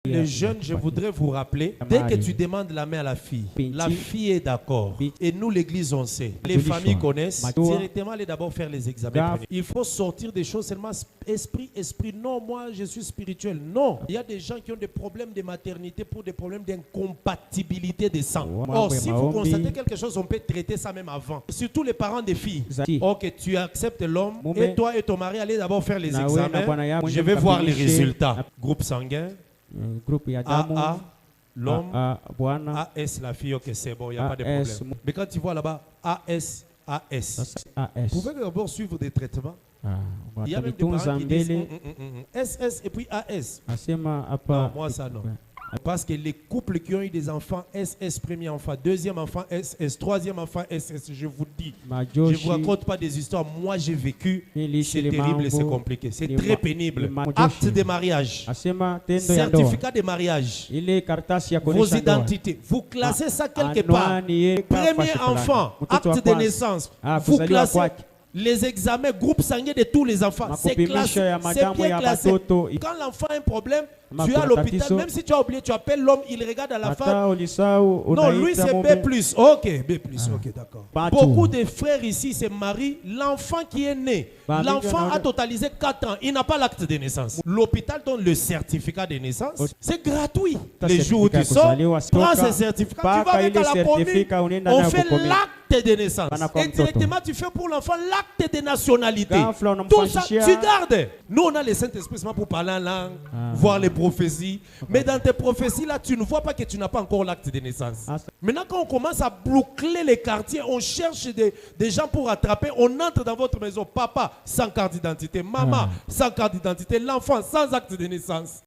Les jeunes, je voudrais vous rappeler, dès que tu demandes la main à la fille est d'accord. Et nous, l'église, on sait. Les familles connaissent. Directement, aller d'abord faire les examens. Il faut sortir des choses seulement esprit. Non, moi, je suis spirituel. Non. Il y a des gens qui ont des problèmes de maternité pour des problèmes d'incompatibilité de sang. Or, si vous constatez quelque chose, on peut traiter ça même avant. Surtout les parents des filles. Ok, tu acceptes l'homme et toi et ton mari, allez d'abord faire les examens. Je vais voir les résultats. Groupe sanguin. AA, l'homme, AS, la fille, ok, c'est bon, il n'y a pas de problème. Mais quand tu vois là-bas, AS, vous pouvez d'abord suivre des traitements. Il y a même des parents qui disent SS et puis AS. Non, moi ça non. Parce que les couples qui ont eu des enfants, SS, premier enfant, deuxième enfant, SS, troisième enfant, SS, je vous dis, je ne vous raconte pas des histoires. Moi, j'ai vécu, c'est terrible et c'est compliqué. C'est très pénible. Acte de mariage, certificat de mariage, vos identités. Vous classez ça quelque part. Premier enfant, acte de naissance, vous classez les examens, groupe sanguin de tous les enfants. C'est classé, c'est bien classé. Quand l'enfant a un problème, tu es à l'hôpital, même si tu as oublié, tu appelles l'homme, il regarde à la femme. Non, lui c'est B+. Ok, B+, ok, d'accord. Beaucoup de frères ici se marient, l'enfant qui est né, l'enfant a totalisé 4 ans, il n'a pas l'acte de naissance. L'hôpital donne le certificat de naissance, c'est gratuit. Les jours où tu sors, prends ce certificat, tu vas avec à la commune, on fait l'acte de naissance. Et directement, tu fais pour l'enfant l'acte de nationalité. Tout ça, tu gardes. Nous, on a le Saint-Esprit pour parler en langue, voir les prophéties. Mais dans tes prophéties, là, tu ne vois pas que tu n'as pas encore l'acte de naissance. Maintenant, quand on commence à boucler les quartiers, on cherche des gens pour attraper. On entre dans votre maison. Papa, sans carte d'identité. Maman, sans carte d'identité. L'enfant, sans acte de naissance.